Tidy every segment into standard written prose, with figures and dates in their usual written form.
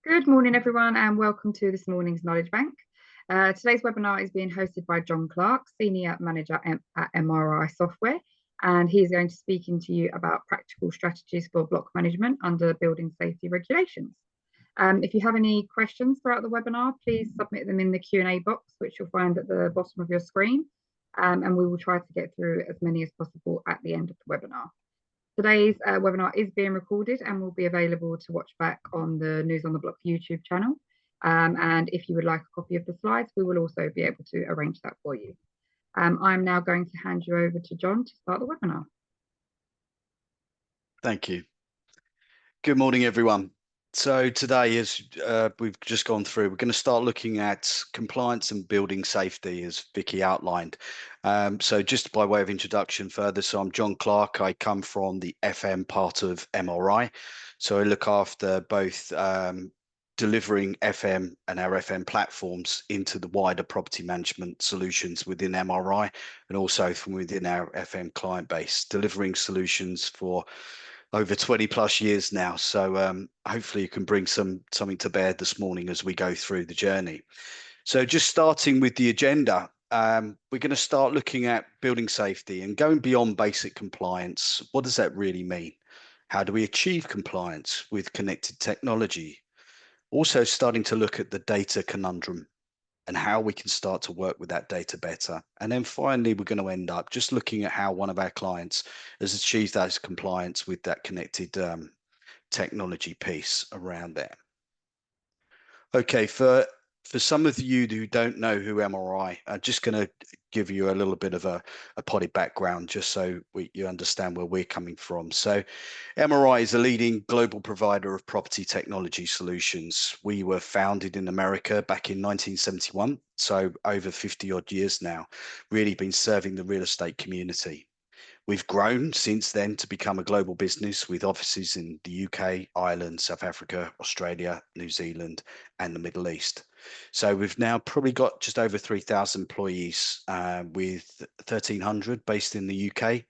Good morning, everyone, and welcome to this morning's Knowledge Bank. Today's webinar is being hosted by Jon Clark, Senior Manager at MRI Software, and he is going to be speaking to you about practical strategies for block management under building safety regulations. If you have any questions throughout the webinar, please submit them in the Q&A box, which you'll find at the bottom of your screen, and we will try to get through as many as possible at the end of the webinar. Today's webinar is being recorded and will be available to watch back on the News on the Block YouTube channel. And if you would like a copy of the slides, we will also be able to arrange that for you. I'm now going to hand you over to Jon to start the webinar. Thank you. Good morning, everyone. So today, as we've just gone through, we're going to start looking at compliance and building safety, as Vicky outlined. So just by way of introduction further, so I'm Jon Clark. I come from the FM part of MRI. So I look after both delivering FM and our FM platforms into the wider property management solutions within MRI, and also from within our FM client base, delivering solutions for over 20 plus years now. So hopefully you can bring something to bear this morning as we go through the journey. So just starting with the agenda, we're going to start looking at building safety and going beyond basic compliance. What does that really mean? How do we achieve compliance with connected technology? Also starting to look at the data conundrum and how we can start to work with that data better. And then finally, we're going to end up just looking at how one of our clients has achieved that compliance with that connected technology piece around there. Okay, for some of you who don't know who MRI, I'm just going to give you a little bit of a potty background just so you understand where we're coming from. So MRI is a leading global provider of property technology solutions. We were founded in America back in 1971, so over 50 odd years now, really been serving the real estate community. We've grown since then to become a global business with offices in the UK, Ireland, South Africa, Australia, New Zealand, and the Middle East. So we've now probably got just over 3,000 employees with 1,300 based in the UK.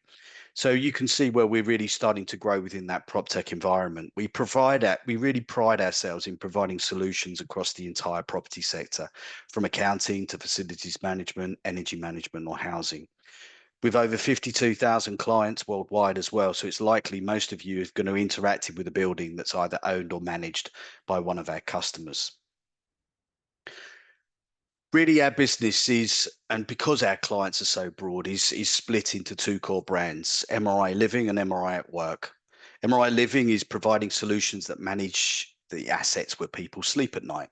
So you can see where we're really starting to grow within that prop tech environment. We really pride ourselves in providing solutions across the entire property sector, from accounting to facilities management, energy management, or housing. With over 52,000 clients worldwide as well, so it's likely most of you are going to interact with a building that's either owned or managed by one of our customers. Really, our business is, and because our clients are so broad, is split into two core brands, MRI Living and MRI at Work. MRI Living is providing solutions that manage the assets where people sleep at night.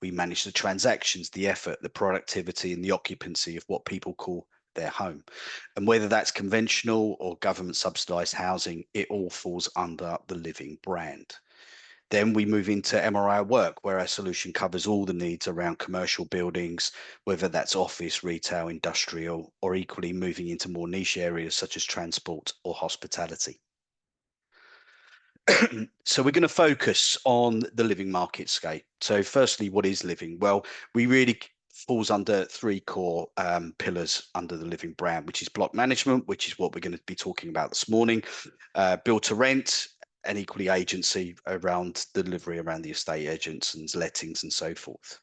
We manage the transactions, the effort, the productivity, and the occupancy of what people call their home. And whether that's conventional or government subsidized housing, it all falls under the Living brand. Then we move into MRI at Work, where our solution covers all the needs around commercial buildings, whether that's office, retail, industrial, or equally moving into more niche areas such as transport or hospitality. So we're going to focus on the living marketscape. So firstly, what is living? Well, we really falls under three core pillars under the Living brand, which is block management, which is what we're going to be talking about this morning, build to rent, and equally agency around delivery around the estate agents and lettings and so forth.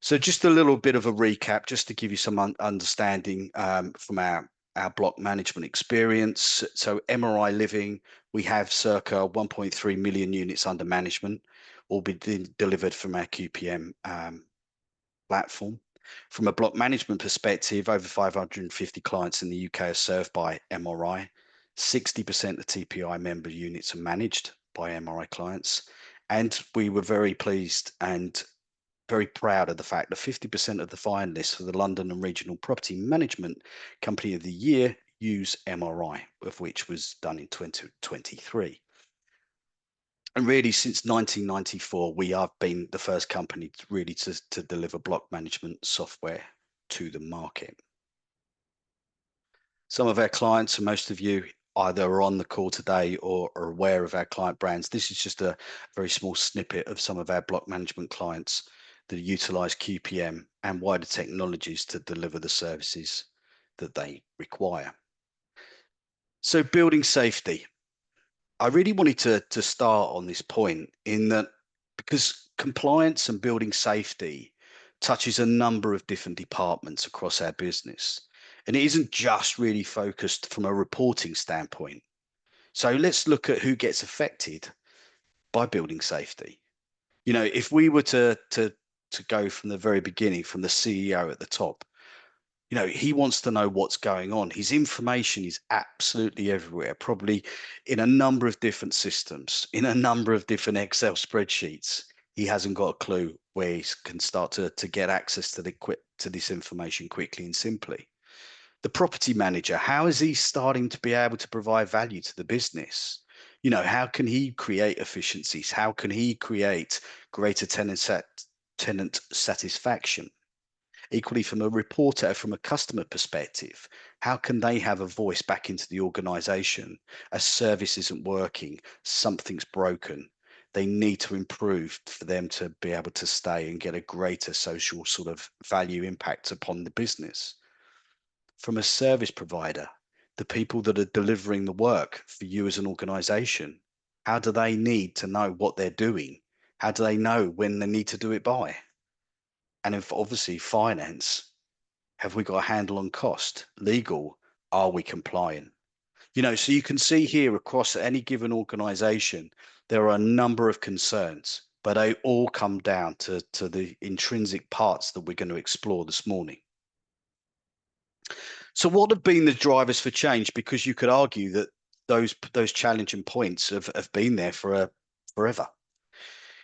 So just a little bit of a recap, just to give you some understanding from our block management experience. So MRI Living, we have circa 1.3 million units under management, all be delivered from our QPM platform. From a block management perspective, over 550 clients in the UK are served by MRI. 60% of TPI member units are managed by MRI clients. And we were very pleased and very proud of the fact that 50% of the finalists for the London and Regional Property Management Company of the Year use MRI, of which was done in 2023. And really, since 1994, we have been the first company to deliver block management software to the market. Some of our clients, and most of you either are on the call today or are aware of our client brands. This is just a very small snippet of some of our block management clients that utilize QPM and wider technologies to deliver the services that they require. So building safety. I really wanted to start on this point in that because compliance and building safety touches a number of different departments across our business, and it isn't just really focused from a reporting standpoint. So let's look at who gets affected by building safety. If we were to go from the very beginning, from the CEO at the top, he wants to know what's going on. His information is absolutely everywhere, probably in a number of different systems, in a number of different Excel spreadsheets. He hasn't got a clue where he can start to get access to this information quickly and simply. The property manager, how is he starting to be able to provide value to the business? How can he create efficiencies? How can he create greater tenant satisfaction? Equally, from a reporter, from a customer perspective, how can they have a voice back into the organization? A service isn't working, something's broken. They need to improve for them to be able to stay and get a greater social sort of value impact upon the business. From a service provider, the people that are delivering the work for you as an organization, how do they need to know what they're doing? How do they know when they need to do it by? And if obviously finance, have we got a handle on cost? Legal, are we compliant? So you can see here across any given organization, there are a number of concerns, but they all come down to the intrinsic parts that we're going to explore this morning. So what have been the drivers for change? Because you could argue that those challenging points have been there for forever.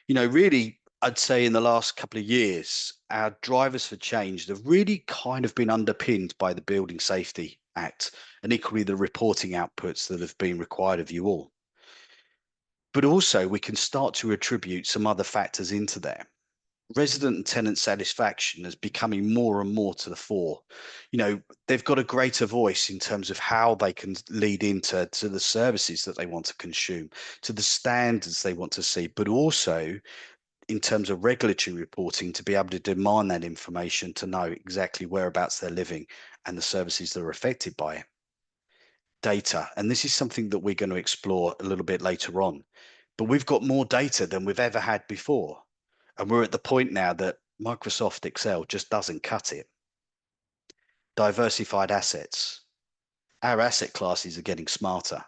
Really, I'd say in the last couple of years, our drivers for change have really kind of been underpinned by the Building Safety Act and equally the reporting outputs that have been required of you all. But also we can start to attribute some other factors into there. Resident and tenant satisfaction is becoming more and more to the fore. They've got a greater voice in terms of how they can lead into the services that they want to consume, to the standards they want to see, but also in terms of regulatory reporting to be able to demand that information to know exactly whereabouts they're living and the services that are affected by it. Data, and this is something that we're going to explore a little bit later on, but we've got more data than we've ever had before. And we're at the point now that Microsoft Excel just doesn't cut it. Diversified assets. Our asset classes are getting smarter.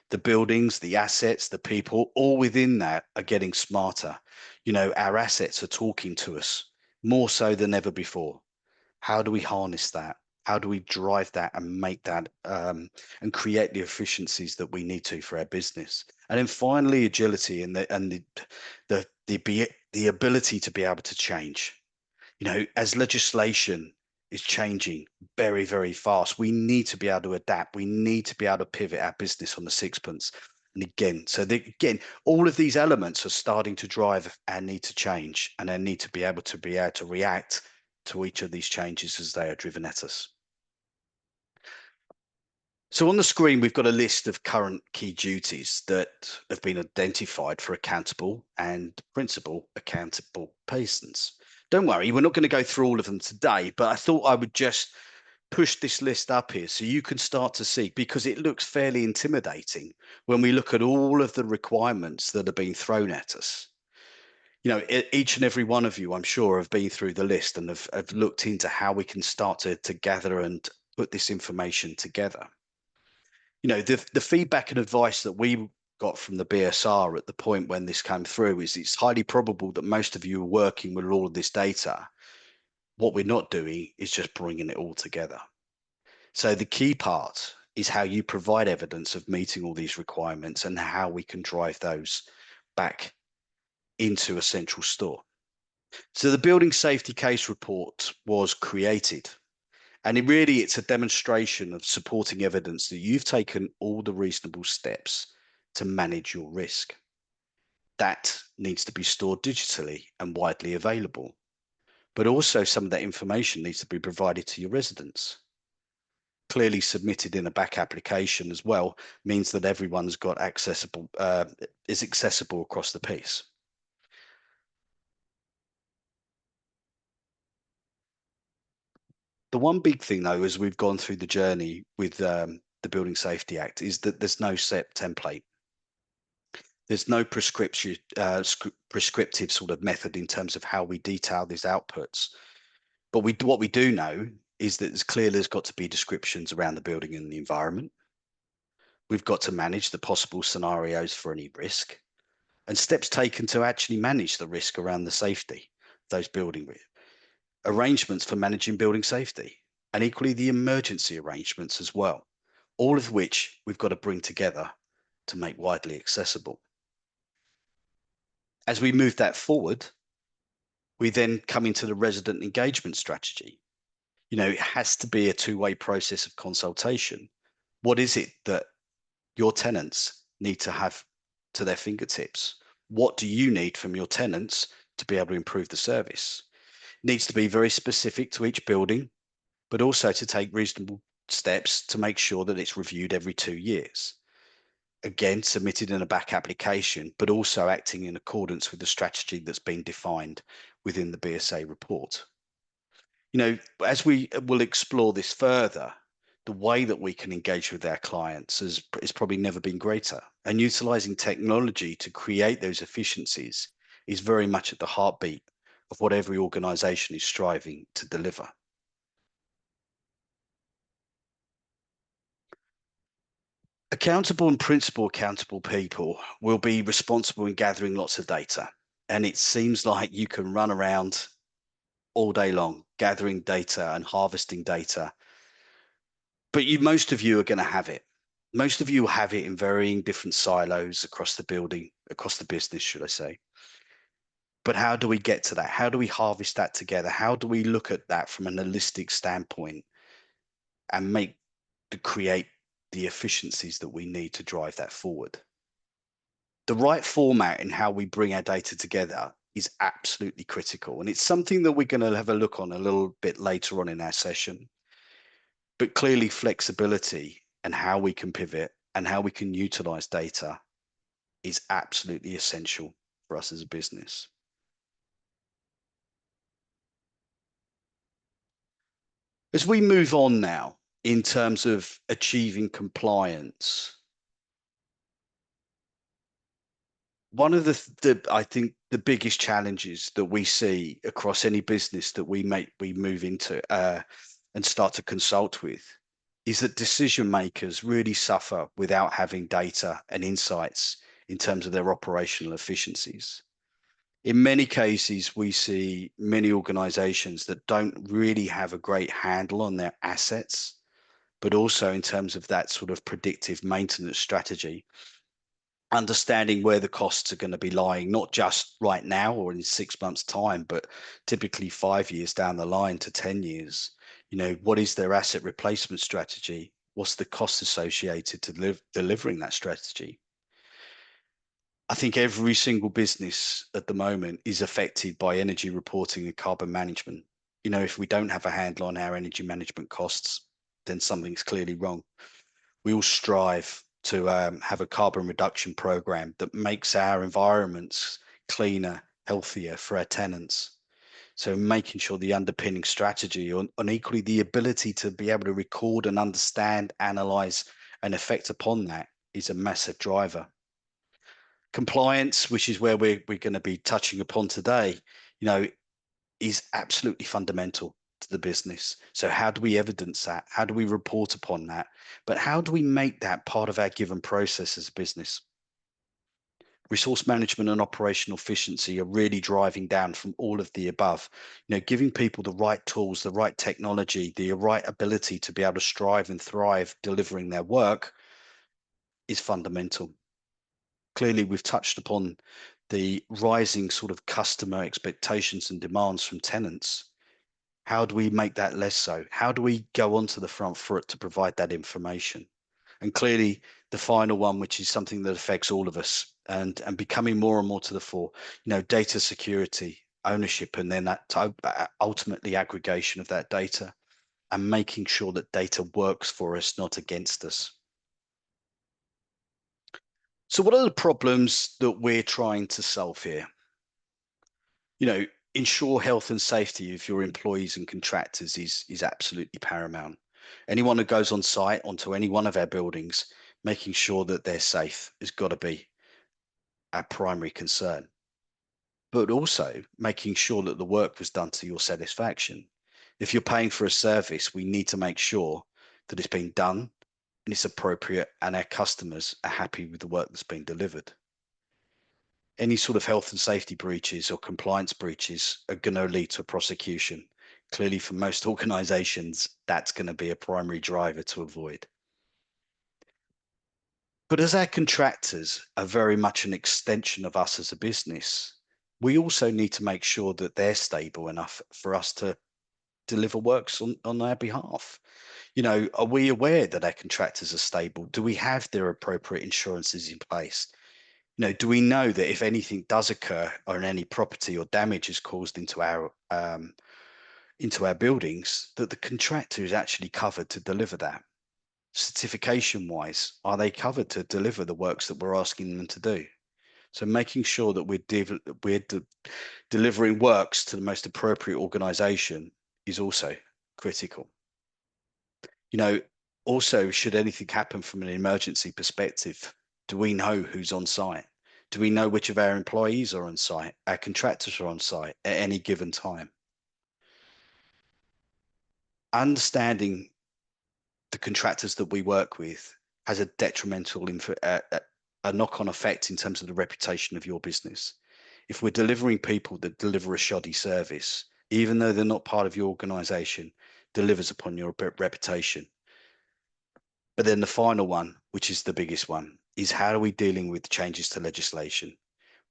The buildings, the assets, the people, all within that are getting smarter. Our assets are talking to us more so than ever before. How do we harness that? How do we drive that and make that and create the efficiencies that we need to for our business? And then finally, agility and the ability to be able to change. As legislation is changing very, very fast, we need to be able to adapt. We need to be able to pivot our business on the sixpence. And again, all of these elements are starting to drive our need to change and our need to be able to react to each of these changes as they are driven at us. So on the screen, we've got a list of current key duties that have been identified for accountable and principal accountable persons. Don't worry, we're not going to go through all of them today, but I thought I would just push this list up here so you can start to see, because it looks fairly intimidating when we look at all of the requirements that are being thrown at us. Each and every one of you, I'm sure, have been through the list and have looked into how we can start to gather and put this information together. The feedback and advice that we got from the BSR at the point when this came through is it's highly probable that most of you are working with all of this data. What we're not doing is just bringing it all together. So the key part is how you provide evidence of meeting all these requirements and how we can drive those back into a central store. So the building safety case report was created. And it's a demonstration of supporting evidence that you've taken all the reasonable steps to manage your risk. That needs to be stored digitally and widely available. But also some of that information needs to be provided to your residents. Clearly submitted in a back application as well means that everyone's got is accessible across the piece. The one big thing, though, as we've gone through the journey with the Building Safety Act, is that there's no set template. There's no prescriptive sort of method in terms of how we detail these outputs. But what we do know is that there's got to be descriptions around the building and the environment. We've got to manage the possible scenarios for any risk and steps taken to actually manage the risk around the safety of those building arrangements for managing building safety, and equally the emergency arrangements as well, all of which we've got to bring together to make widely accessible. As we move that forward, we then come into the resident engagement strategy. It has to be a two-way process of consultation. What is it that your tenants need to have to their fingertips? What do you need from your tenants to be able to improve the service? It needs to be very specific to each building, but also to take reasonable steps to make sure that it's reviewed every 2 years. Again, submitted in a back application, but also acting in accordance with the strategy that's been defined within the BSA report. As we will explore this further, the way that we can engage with our clients is probably never been greater. And utilizing technology to create those efficiencies is very much at the heartbeat of what every organization is striving to deliver. Accountable and principal accountable people will be responsible in gathering lots of data. And it seems like you can run around all day long gathering data and harvesting data. But most of you are going to have it. Most of you will have it in varying different silos across the building, across the business, should I say. But how do we get to that? How do we harvest that together? How do we look at that from an holistic standpoint and create the efficiencies that we need to drive that forward? The right format in how we bring our data together is absolutely critical. And it's something that we're going to have a look on a little bit later on in our session. But clearly flexibility and how we can pivot and how we can utilize data is absolutely essential for us as a business. As we move on now in terms of achieving compliance, one of I think the biggest challenges that we see across any business that we move into and start to consult with is that decision makers really suffer without having data and insights in terms of their operational efficiencies. In many cases, we see many organizations that don't really have a great handle on their assets, but also in terms of that sort of predictive maintenance strategy, understanding where the costs are going to be lying, not just right now or in 6 months' time, but typically 5 years down the line to 10 years. What is their asset replacement strategy? What's the cost associated to delivering that strategy? I think every single business at the moment is affected by energy reporting and carbon management. If we don't have a handle on our energy management costs, then something's clearly wrong. We all strive to have a carbon reduction program that makes our environments cleaner, healthier for our tenants. So making sure the underpinning strategy and equally the ability to be able to record and understand, analyze, and effect upon that is a massive driver. Compliance, which is where we're going to be touching upon today, is absolutely fundamental to the business. So how do we evidence that? How do we report upon that? But how do we make that part of our given process as a business? Resource management and operational efficiency are really driving down from all of the above. Giving people the right tools, the right technology, the right ability to be able to strive and thrive delivering their work is fundamental. Clearly, we've touched upon the rising sort of customer expectations and demands from tenants. How do we make that less so? How do we go onto the front foot to provide that information? And clearly, the final one, which is something that affects all of us and becoming more and more to the fore, data security, ownership, and then that ultimately aggregation of that data and making sure that data works for us, not against us. So what are the problems that we're trying to solve here? Ensure health and safety of your employees and contractors is absolutely paramount. Anyone who goes on site onto any one of our buildings, making sure that they're safe has got to be our primary concern, but also making sure that the work was done to your satisfaction. If you're paying for a service, we need to make sure that it's been done and it's appropriate and our customers are happy with the work that's been delivered. Any sort of health and safety breaches or compliance breaches are going to lead to a prosecution. Clearly, for most organizations, that's going to be a primary driver to avoid. But as our contractors are very much an extension of us as a business, we also need to make sure that they're stable enough for us to deliver works on their behalf. Are we aware that our contractors are stable? Do we have their appropriate insurances in place? Do we know that if anything does occur or any property or damage is caused into our buildings, that the contractor is actually covered to deliver that? Certification wise, are they covered to deliver the works that we're asking them to do? So making sure that we're delivering works to the most appropriate organization is also critical. Also, should anything happen from an emergency perspective, do we know who's on site? Do we know which of our employees are on site? Our contractors are on site at any given time. Understanding the contractors that we work with has a detrimental a knock-on effect in terms of the reputation of your business. If we're delivering people that deliver a shoddy service, even though they're not part of your organization, delivers upon your reputation. But then the final one, which is the biggest one, is how are we dealing with changes to legislation?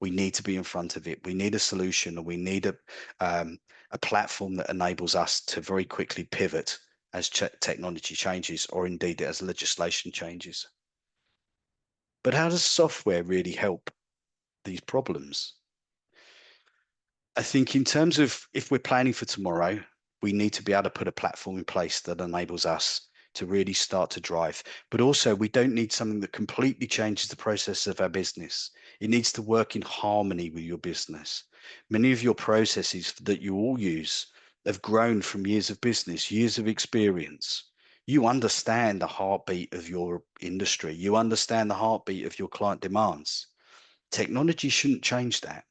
We need to be in front of it. We need a solution, and we need a platform that enables us to very quickly pivot as technology changes, or indeed as legislation changes. But how does software really help these problems? I think in terms of if we're planning for tomorrow, we need to be able to put a platform in place that enables us to really start to drive. But also, we don't need something that completely changes the process of our business. It needs to work in harmony with your business. Many of your processes that you all use have grown from years of business, years of experience. You understand the heartbeat of your industry. You understand the heartbeat of your client demands. Technology shouldn't change that.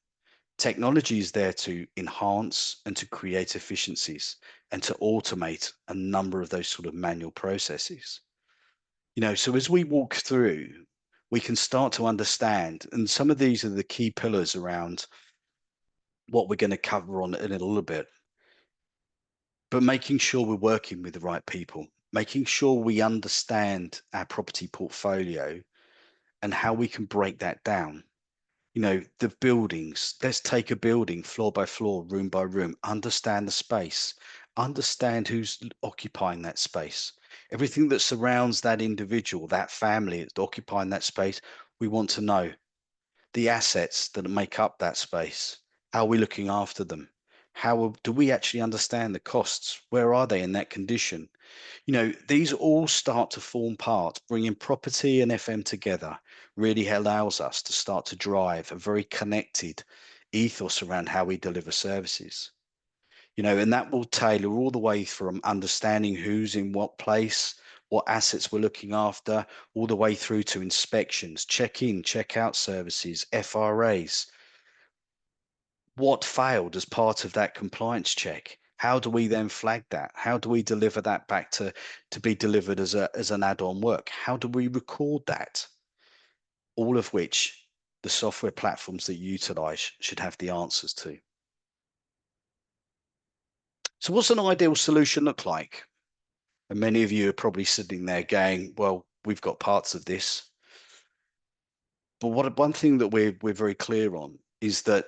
Technology is there to enhance and to create efficiencies and to automate a number of those sort of manual processes. So as we walk through, we can start to understand, and some of these are the key pillars around what we're going to cover on in a little bit, but making sure we're working with the right people, making sure we understand our property portfolio and how we can break that down. The buildings, let's take a building floor by floor, room by room, understand the space, understand who's occupying that space, everything that surrounds that individual, that family that's occupying that space. We want to know the assets that make up that space. How are we looking after them? How do we actually understand the costs? Where are they in that condition? These all start to form part. Bringing property and FM together really allows us to start to drive a very connected ethos around how we deliver services. And that will tailor all the way from understanding who's in what place, what assets we're looking after, all the way through to inspections, check-in, check-out services, FRAs. What failed as part of that compliance check? How do we then flag that? How do we deliver that back to be delivered as an add-on work? How do we record that? All of which the software platforms that you utilize should have the answers to. So what's an ideal solution look like? And many of you are probably sitting there going, well, we've got parts of this. But one thing that we're very clear on is that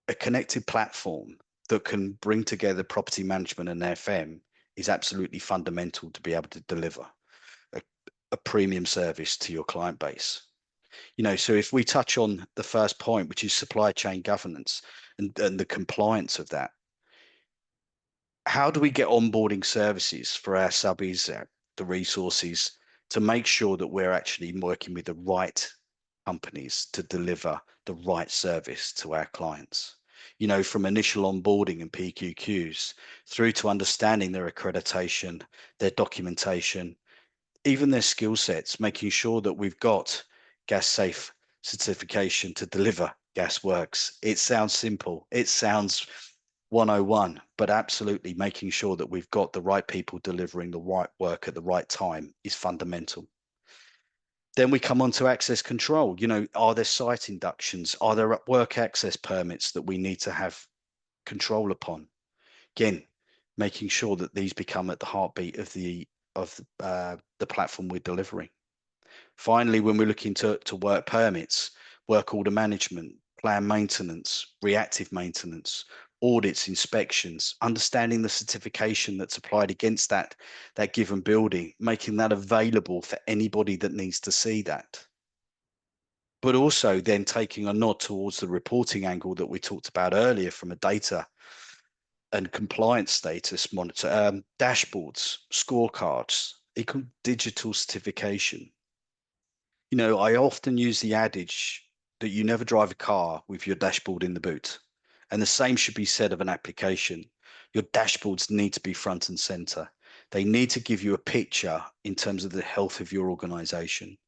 a connected platform that can bring together property management and FM is absolutely fundamental to be able to deliver a premium service to your client base. So if we touch on the first point, which is supply chain governance and the compliance of that, how do we get onboarding services for our subbies, the resources, to make sure that we're actually working with the right companies to deliver the right service to our clients? From initial onboarding and PQQs through to understanding their accreditation, their documentation, even their skill sets, making sure that we've got gas safe certification to deliver gas works. It sounds simple. It sounds 101, but absolutely making sure that we've got the right people delivering the right work at the right time is fundamental. Then we come on to access control. Are there site inductions? Are there work access permits that we need to have control upon? Again, making sure that these become at the heartbeat of the platform we're delivering. Finally, when we're looking to work permits, work order management, plan maintenance, reactive maintenance, audits, inspections, understanding the certification that's applied against that given building, making that available for anybody that needs to see that. But also then taking a nod towards the reporting angle that we talked about earlier from a data and compliance status monitor, dashboards, scorecards, digital certification. I often use the adage that you never drive a car with your dashboard in the boot. And the same should be said of an application. Your dashboards need to be front and center. They need to give you a picture in terms of the health of your organization.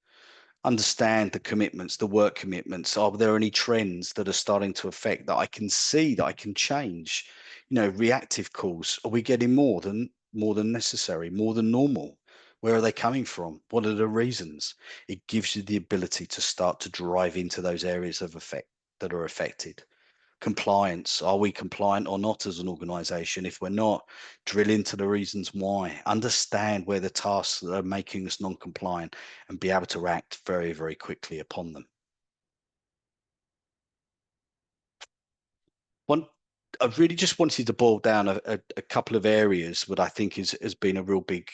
Understand the commitments, the work commitments. Are there any trends that are starting to affect that I can see, that I can change? Reactive calls. Are we getting more than necessary, more than normal? Where are they coming from? What are the reasons? It gives you the ability to start to drive into those areas of effect that are affected. Compliance. Are we compliant or not as an organization? If we're not, drill into the reasons why. Understand where the tasks that are making us non-compliant and be able to act very, very quickly upon them. I've really just wanted to boil down a couple of areas that I think has been a real big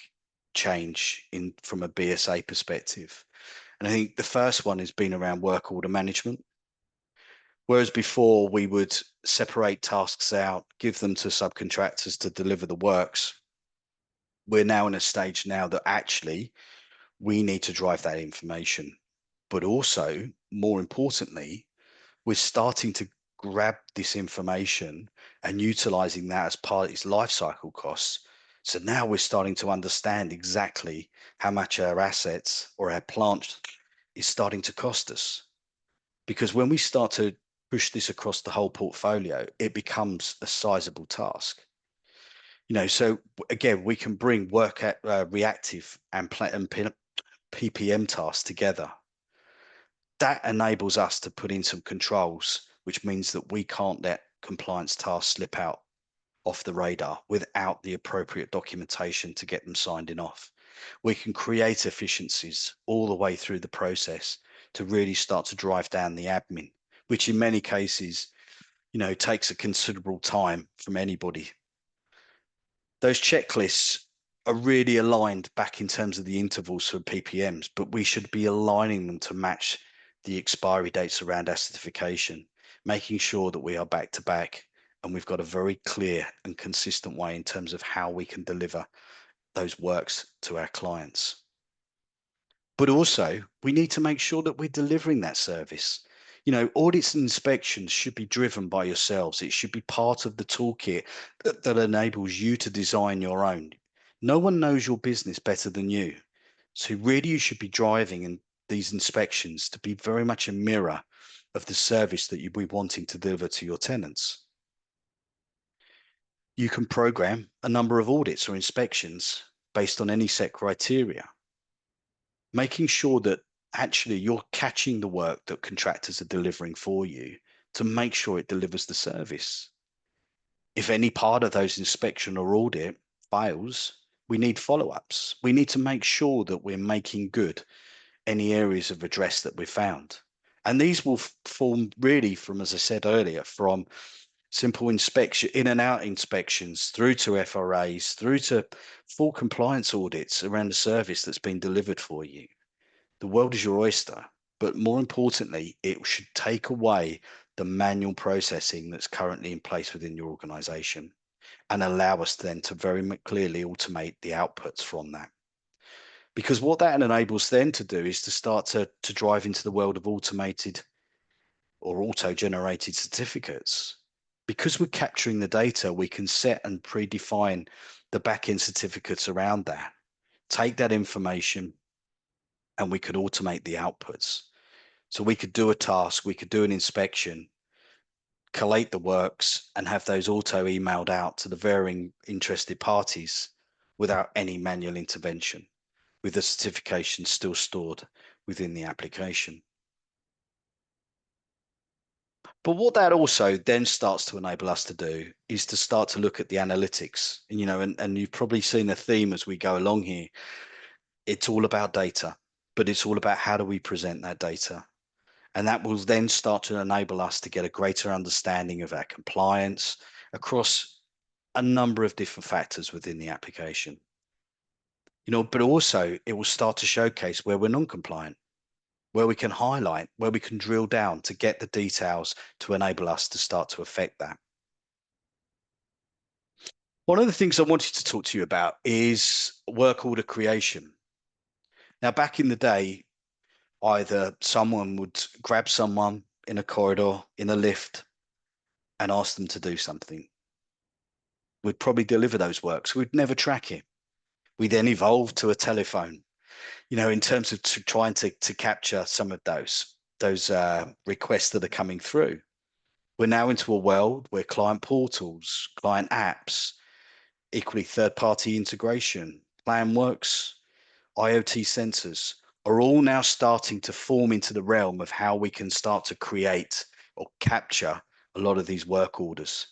change from a BSA perspective. And I think the first one has been around work order management. Whereas before we would separate tasks out, give them to subcontractors to deliver the works, we're now in a stage now that actually we need to drive that information. But also, more importantly, we're starting to grab this information and utilizing that as part of its life cycle costs. So now we're starting to understand exactly how much our assets or our plant is starting to cost us. Because when we start to push this across the whole portfolio, it becomes a sizable task. So again, we can bring work at reactive and PPM tasks together. That enables us to put in some controls, which means that we can't let compliance tasks slip out off the radar without the appropriate documentation to get them signed in off. We can create efficiencies all the way through the process to really start to drive down the admin, which in many cases, takes a considerable time from anybody. Those checklists are really aligned back in terms of the intervals for PPMs, but we should be aligning them to match the expiry dates around our certification, making sure that we are back to back and we've got a very clear and consistent way in terms of how we can deliver those works to our clients. But also, we need to make sure that we're delivering that service. Audits and inspections should be driven by yourselves. It should be part of the toolkit that enables you to design your own. No one knows your business better than you. So really you should be driving in these inspections to be very much a mirror of the service that you'll be wanting to deliver to your tenants. You can program a number of audits or inspections based on any set criteria, making sure that actually you're catching the work that contractors are delivering for you to make sure it delivers the service. If any part of those inspection or audit fails, we need follow-ups. We need to make sure that we're making good any areas of redress that we've found. And these will form really from, as I said earlier, from simple inspection, in and out inspections, through to FRAs, through to full compliance audits around the service that's been delivered for you. The world is your oyster, but more importantly, it should take away the manual processing that's currently in place within your organization and allow us then to very clearly automate the outputs from that. Because what that enables then to do is to start to drive into the world of automated or auto-generated certificates. Because we're capturing the data, we can set and predefine the back-end certificates around that, take that information, and we could automate the outputs. So we could do a task, we could do an inspection, collate the works, and have those auto emailed out to the varying interested parties without any manual intervention, with the certification still stored within the application. But what that also then starts to enable us to do is to start to look at the analytics. And, and you've probably seen a theme as we go along here. It's all about data, but it's all about how do we present that data? And that will then start to enable us to get a greater understanding of our compliance across a number of different factors within the application. But also it will start to showcase where we're non-compliant, where we can highlight, where we can drill down to get the details to enable us to start to affect that. One of the things I wanted to talk to you about is work order creation. Now, back in the day, either someone would grab someone in a corridor, in a lift, and ask them to do something. We'd probably deliver those works. We'd never track it. We then evolved to a telephone, in terms of trying to capture some of those requests that are coming through. We're now into a world where client portals, client apps, equally third-party integration, plan works, IoT sensors are all now starting to form into the realm of how we can start to create or capture a lot of these work orders.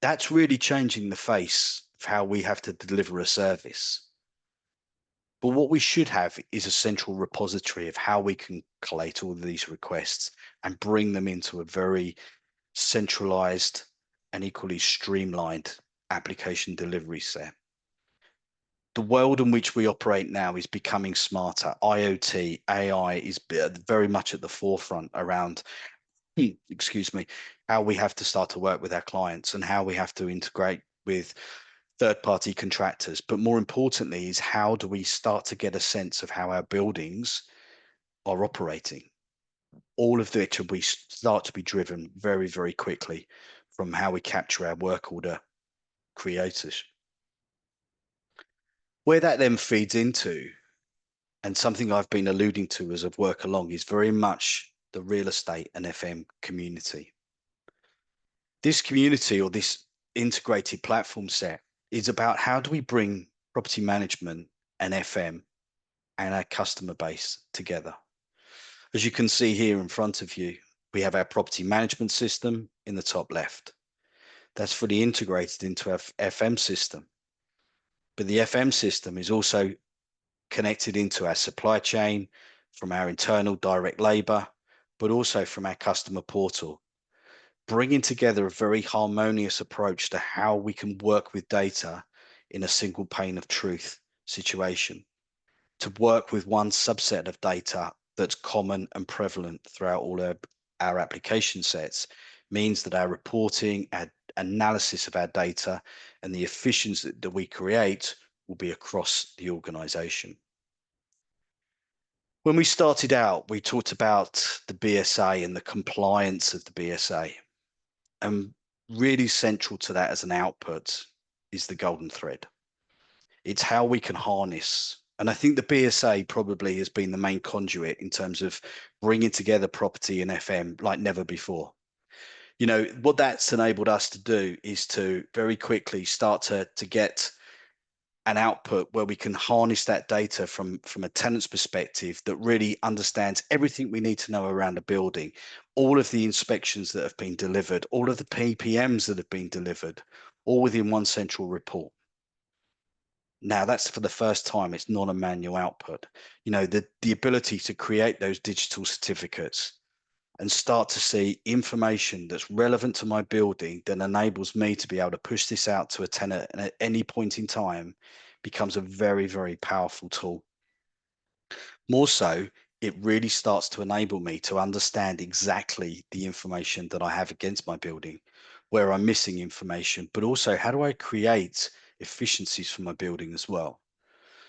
That's really changing the face of how we have to deliver a service. But what we should have is a central repository of how we can collate all of these requests and bring them into a very centralized and equally streamlined application delivery set. The world in which we operate now is becoming smarter. IoT, AI is very much at the forefront around, excuse me, how we have to start to work with our clients and how we have to integrate with third-party contractors. But more importantly is how do we start to get a sense of how our buildings are operating? All of which we start to be driven very, very quickly from how we capture our work order creators. Where that then feeds into, and something I've been alluding to as I work along, is very much the real estate and FM community. This community, or this integrated platform set, is about how do we bring property management and FM and our customer base together. As you can see here in front of you, we have our property management system in the top left. That's fully integrated into our FM system. But the FM system is also connected into our supply chain from our internal direct labor, but also from our customer portal, bringing together a very harmonious approach to how we can work with data in a single pane of truth situation, to work with one subset of data that's common and prevalent throughout all our application sets, means that our reporting, our analysis of our data, and the efficiency that we create will be across the organization. When we started out, we talked about the BSA and the compliance of the BSA. And really central to that as an output is the golden thread. It's how we can harness. And I think the BSA probably has been the main conduit in terms of bringing together property and FM like never before. What that's enabled us to do is to very quickly start to get an output where we can harness that data from a tenant's perspective that really understands everything we need to know around a building, all of the inspections that have been delivered, all of the PPMs that have been delivered, all within one central report. Now, that's for the first time. It's not a manual output. The ability to create those digital certificates and start to see information that's relevant to my building that enables me to be able to push this out to a tenant and at any point in time becomes a very, very powerful tool. More so, it really starts to enable me to understand exactly the information that I have against my building, where I'm missing information, but also how do I create efficiencies for my building as well.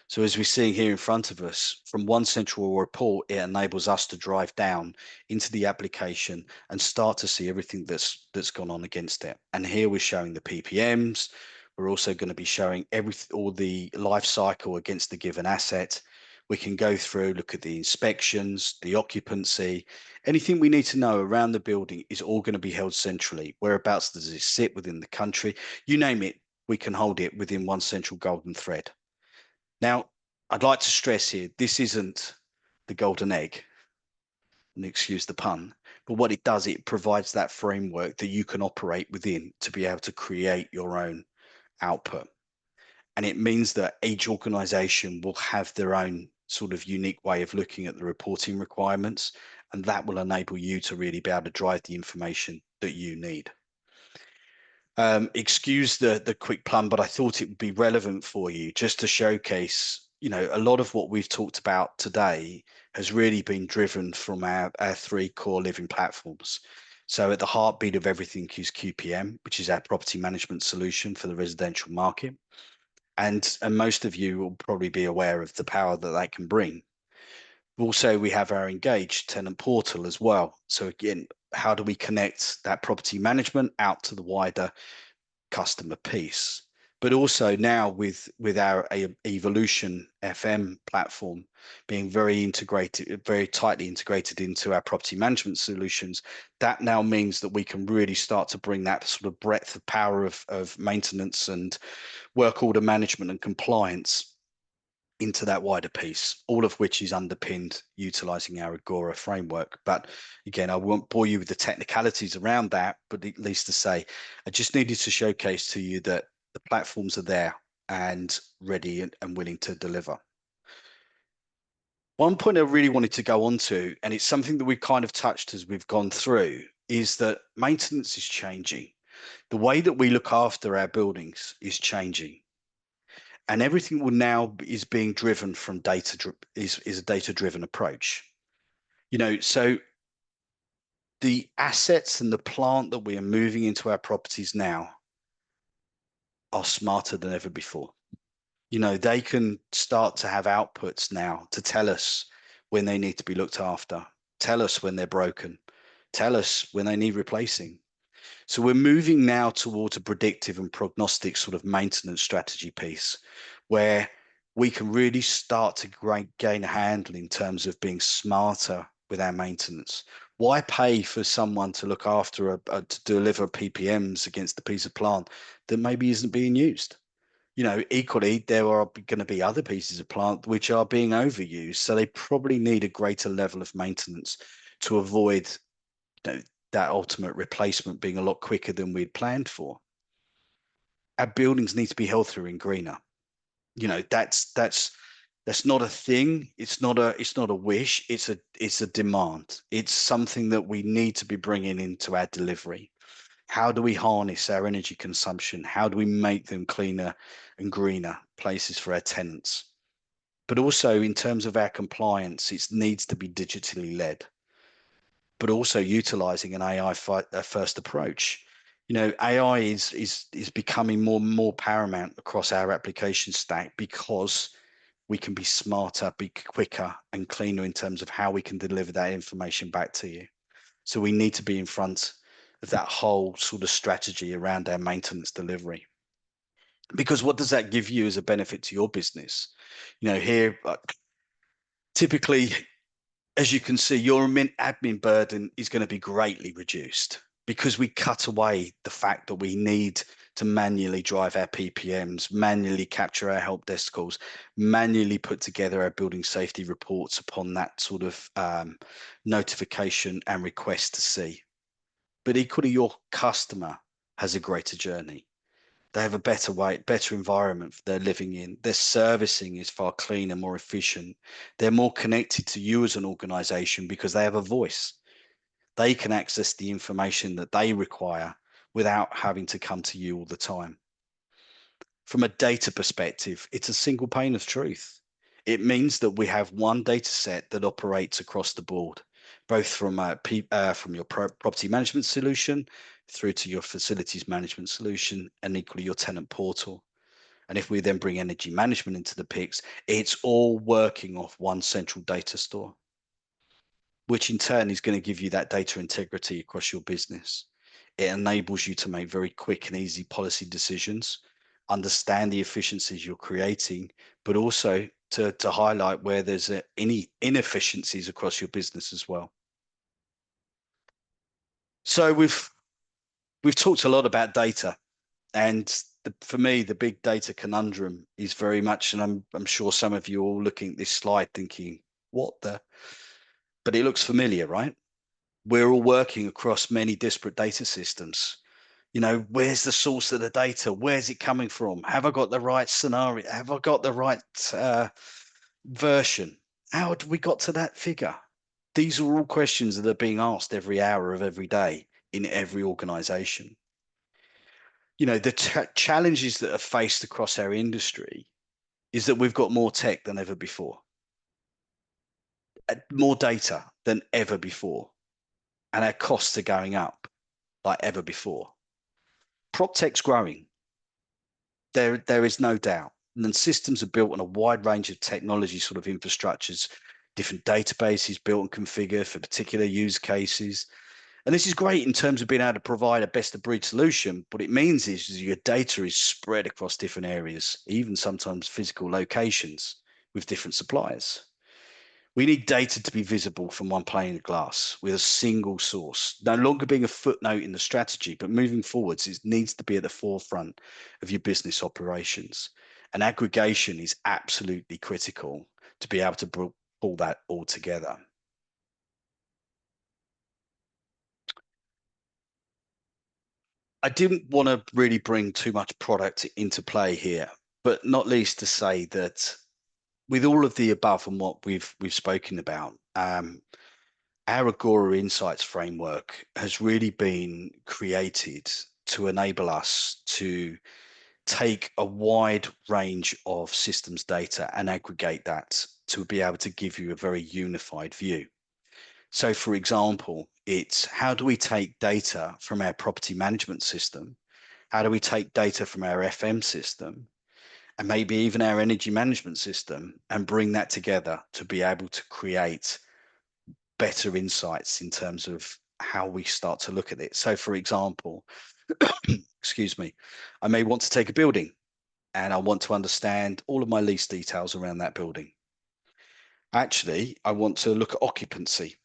So as we're seeing here in front of us, from one central report, it enables us to drive down into the application and start to see everything that's gone on against it. And here we're showing the PPMs. We're also going to be showing all the life cycle against the given asset. We can go through, look at the inspections, the occupancy, anything we need to know around the building is all going to be held centrally. Whereabouts does it sit within the country? You name it, we can hold it within one central golden thread. Now, I'd like to stress here, this isn't the golden egg, and excuse the pun, but what it does, it provides that framework that you can operate within to be able to create your own output. And it means that each organization will have their own sort of unique way of looking at the reporting requirements, and that will enable you to really be able to drive the information that you need. Excuse the quick plum, but I thought it would be relevant for you just to showcase, a lot of what we've talked about today has really been driven from our three core living platforms. So at the heartbeat of everything is QPM, which is our property management solution for the residential market. And most of you will probably be aware of the power that can bring. Also, we have our engaged tenant portal as well. So again, how do we connect that property management out to the wider customer piece? But also now with our Evolution FM platform being very integrated, very tightly integrated into our property management solutions, that now means that we can really start to bring that sort of breadth of power of maintenance and work order management and compliance into that wider piece, all of which is underpinned utilizing our Agora framework. But again, I won't bore you with the technicalities around that, but at least to say, I just needed to showcase to you that the platforms are there and ready and willing to deliver. One point I really wanted to go on to, and it's something that we've kind of touched as we've gone through, is that maintenance is changing. The way that we look after our buildings is changing. And everything will now is being driven from data, is a data-driven approach. So the assets and the plant that we are moving into our properties now are smarter than ever before. They can start to have outputs now to tell us when they need to be looked after, tell us when they're broken, tell us when they need replacing. So we're moving now towards a predictive and prognostic sort of maintenance strategy piece where we can really start to gain a handle in terms of being smarter with our maintenance. Why pay for someone to look after to deliver PPMs against a piece of plant that maybe isn't being used? Equally, there are going to be other pieces of plant which are being overused. So they probably need a greater level of maintenance to avoid that ultimate replacement being a lot quicker than we'd planned for. Our buildings need to be healthier and greener. That's not a thing. It's not a wish. It's a demand. It's something that we need to be bringing into our delivery. How do we harness our energy consumption? How do we make them cleaner and greener places for our tenants? But also in terms of our compliance, it needs to be digitally led, but also utilizing an AI first approach. AI is becoming more and more paramount across our application stack because we can be smarter, be quicker and cleaner in terms of how we can deliver that information back to you. So we need to be in front of that whole sort of strategy around our maintenance delivery. Because what does that give you as a benefit to your business? Here, typically, as you can see, your admin burden is going to be greatly reduced because we cut away the fact that we need to manually drive our PPMs, manually capture our help desk calls, manually put together our building safety reports upon that sort of notification and request to see. But equally, your customer has a greater journey. They have a better environment they're living in. Their servicing is far cleaner, more efficient. They're more connected to you as an organization because they have a voice. They can access the information that they require without having to come to you all the time. From a data perspective, it's a single pane of truth. It means that we have one data set that operates across the board, both from your property management solution through to your facilities management solution and equally your tenant portal. And if we then bring energy management into the pics, it's all working off one central data store, which in turn is going to give you that data integrity across your business. It enables you to make very quick and easy policy decisions understand the efficiencies you're creating, but also to highlight where there's any inefficiencies across your business as well. So we've talked a lot about data, and for me, the big data conundrum is very much, and I'm sure some of you are all looking at this slide thinking, what the? But it looks familiar, right? We're all working across many disparate data systems. Where's the source of the data? Where's it coming from? Have I got the right scenario? Have I got the right version? How have we got to that figure? These are all questions that are being asked every hour of every day in every organization. The challenges that are faced across our industry is that we've got more tech than ever before, more data than ever before, and our costs are going up like ever before. Prop tech's growing. There is no doubt. And then systems are built on a wide range of technology sort of infrastructures, different databases built and configured for particular use cases. And this is great in terms of being able to provide a best of breed solution. What it means is your data is spread across different areas, even sometimes physical locations with different suppliers. We need data to be visible from one pane of glass with a single source, no longer being a footnote in the strategy, but moving forwards, it needs to be at the forefront of your business operations. And aggregation is absolutely critical to be able to pull that all together. I didn't want to really bring too much product into play here, but not least to say that with all of the above and what we've spoken about, our Agora Insights framework has really been created to enable us to take a wide range of systems data and aggregate that to be able to give you a very unified view. So for example, it's how do we take data from our property management system? How do we take data from our FM system and maybe even our energy management system and bring that together to be able to create better insights in terms of how we start to look at it. So for example, excuse me, I may want to take a building and I want to understand all of my lease details around that building. Actually, I want to look at occupancy,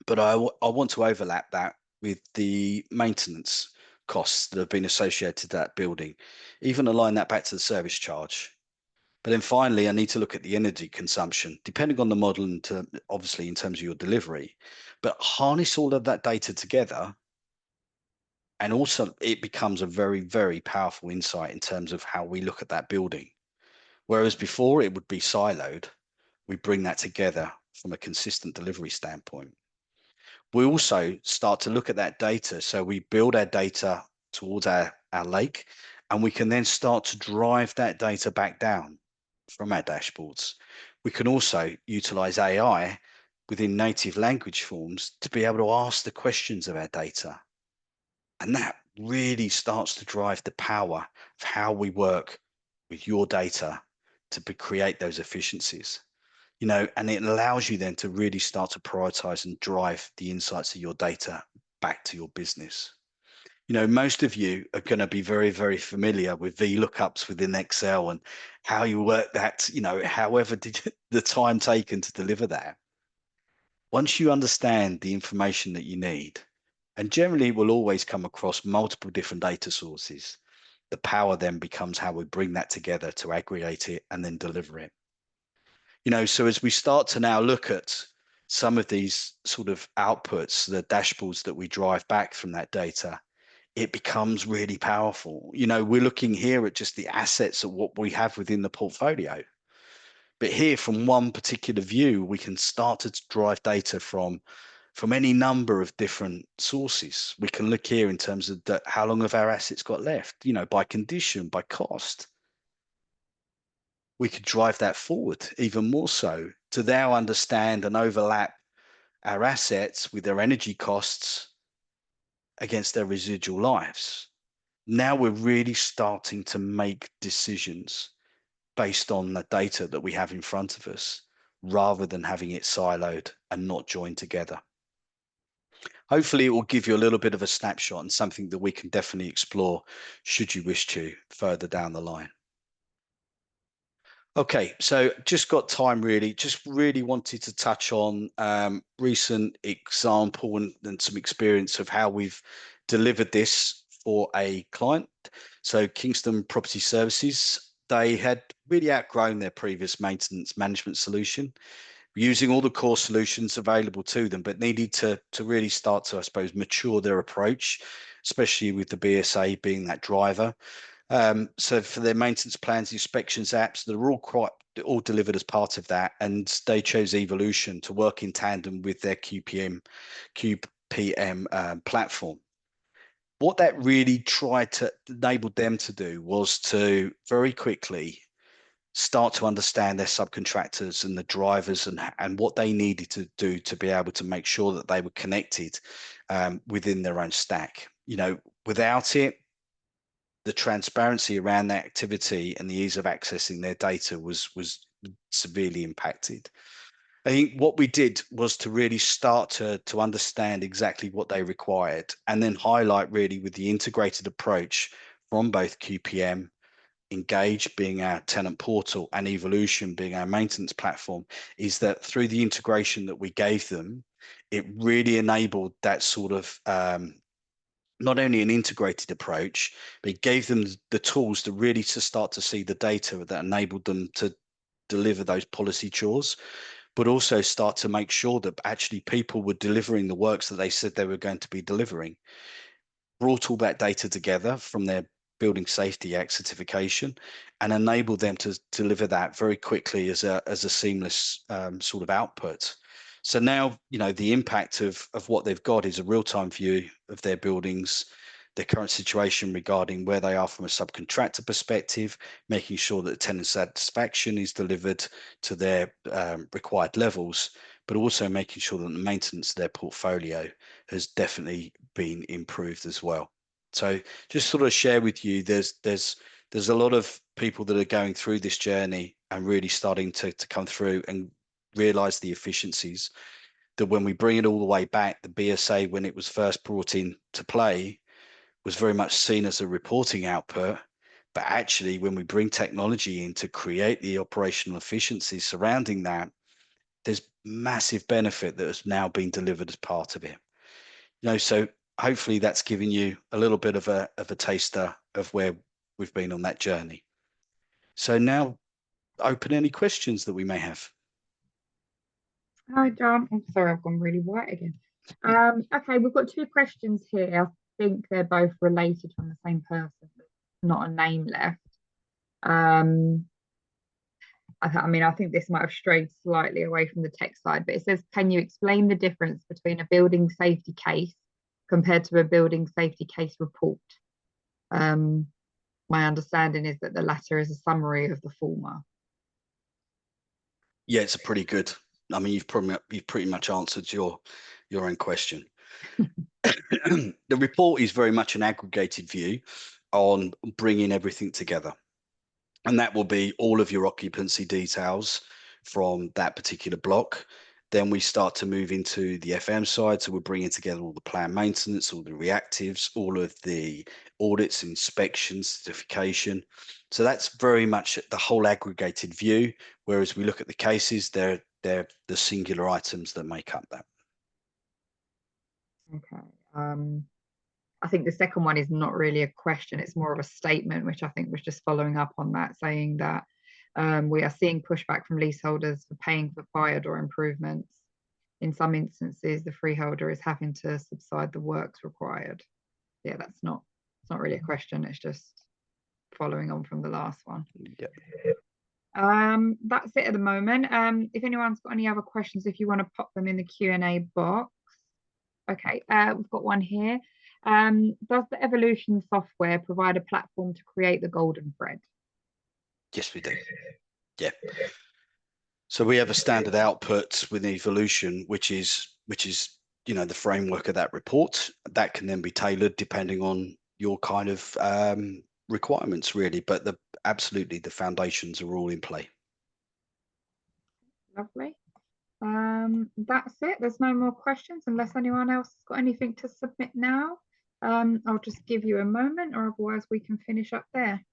but I want to overlap that with the maintenance costs that have been associated to that building, even align that back to the service charge. But then finally, I need to look at the energy consumption, depending on the model and obviously in terms of your delivery, but harness all of that data together. And also it becomes a very, very powerful insight in terms of how we look at that building. Whereas before it would be siloed, we bring that together from a consistent delivery standpoint. We also start to look at that data. So we build our data towards our lake, and we can then start to drive that data back down from our dashboards. We can also utilize AI within native language forms to be able to ask the questions of our data. And that really starts to drive the power of how we work with your data to create those efficiencies. And it allows you then to really start to prioritize and drive the insights of your data back to your business. Most of you are going to be very, very familiar with VLOOKUPs within Excel and how you work that, however the time taken to deliver that. Once you understand the information that you need, and generally it will always come across multiple different data sources, the power then becomes how we bring that together to aggregate it and then deliver it. So as we start to now look at some of these sort of outputs, the dashboards that we drive back from that data, it becomes really powerful. We're looking here at just the assets of what we have within the portfolio. But here from one particular view, we can start to drive data from any number of different sources. We can look here in terms of how long have our assets got left, by condition, by cost. We could drive that forward even more so to now understand and overlap our assets with their energy costs against their residual lives. Now we're really starting to make decisions based on the data that we have in front of us, rather than having it siloed and not joined together. hopefully it will give you a little bit of a snapshot and something that we can definitely explore should you wish to further down the line. Okay, so just got time really, just really wanted to touch on recent example and some experience of how we've delivered this for a client. So Kingston Property Services, they had really outgrown their previous maintenance management solution, using all the core solutions available to them, but needed to really start to, I suppose, mature their approach, especially with the BSA being that driver. So for their maintenance plans, inspections, apps, they're all delivered as part of that, and they chose Evolution to work in tandem with their QPM platform. What that really tried to enable them to do was to very quickly start to understand their subcontractors and the drivers and what they needed to do to be able to make sure that they were connected within their own stack. Without it, the transparency around that activity and the ease of accessing their data was severely impacted. I think what we did was to really start to understand exactly what they required, and then highlight really with the integrated approach from both QPM, Engage being our tenant portal, and Evolution being our maintenance platform, is that through the integration that we gave them, it really enabled that sort of not only an integrated approach, but it gave them the tools to really start to see the data that enabled them to deliver those policy chores, but also start to make sure that actually people were delivering the works that they said they were going to be delivering. Brought all that data together from their Building Safety Act certification and enable them to deliver that very quickly as a seamless sort of output. So now, the impact of what they've got is a real-time view of their buildings, their current situation regarding where they are from a subcontractor perspective, making sure that tenant satisfaction is delivered to their required levels, but also making sure that the maintenance of their portfolio has definitely been improved as well. So just sort of share with you, there's a lot of people that are going through this journey and really starting to come through and realize the efficiencies that when we bring it all the way back, the BSA, when it was first brought in to play, was very much seen as a reporting output. But actually, when we bring technology in to create the operational efficiencies surrounding that, there's massive benefit that has now been delivered as part of it. So hopefully that's given you a little bit of a taster of where we've been on that journey. So now open any questions that we may have. Hi, John. I'm sorry, I've gone really white again. Okay, we've got two questions here. I think they're both related from the same person. Not a name left. I think this might have strayed slightly away from the tech side, but it says, can you explain the difference between a building safety case compared to a building safety case report? My understanding is that the latter is a summary of the former. Yeah, it's a pretty good. You've pretty much answered your own question. The report is very much an aggregated view on bringing everything together. And that will be all of your occupancy details from that particular block. Then we start to move into the FM side. So we're bringing together all the planned maintenance, all the reactives, all of the audits, inspections, certification. So that's very much the whole aggregated view. Whereas we look at the cases, they're the singular items that make up that. Okay. I think the second one is not really a question, it's more of a statement, which I think was just following up on that, saying that we are seeing pushback from leaseholders for paying for fire door improvements. In some instances, the freeholder is having to subside the works required. Yeah, it's not really a question, it's just following on from the last one. Yeah. That's it at the moment. If anyone's got any other questions, if you want to pop them in the Q&A box. Okay, we've got one here. Does the Evolution software provide a platform to create the golden thread? Yes, we do. Yeah. So we have a standard output with Evolution, which is the framework of that report. That can then be tailored depending on your kind of requirements, really. But absolutely, the foundations are all in play. Lovely. That's it. There's no more questions unless anyone else has got anything to submit now. I'll just give you a moment, or otherwise we can finish up there.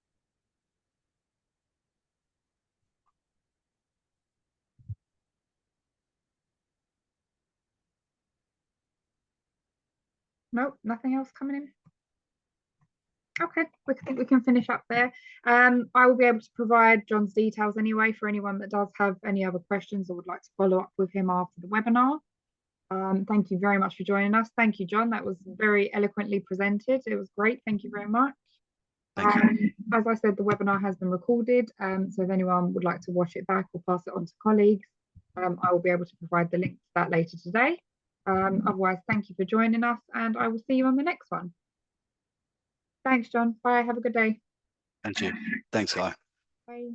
Nope, nothing else coming in. Okay, I think we can finish up there. I will be able to provide Jon's details anyway for anyone that does have any other questions or would like to follow up with him after the webinar. Thank you very much for joining us. Thank you, Jon. That was very eloquently presented. It was great. Thank you very much. Thank you. As I said, the webinar has been recorded. So if anyone would like to watch it back or pass it on to colleagues, I will be able to provide the link to that later today. Otherwise, thank you for joining us, and I will see you on the next one. Thanks, Jon. Bye. Have a good day. And you. Thanks, Guy. Bye.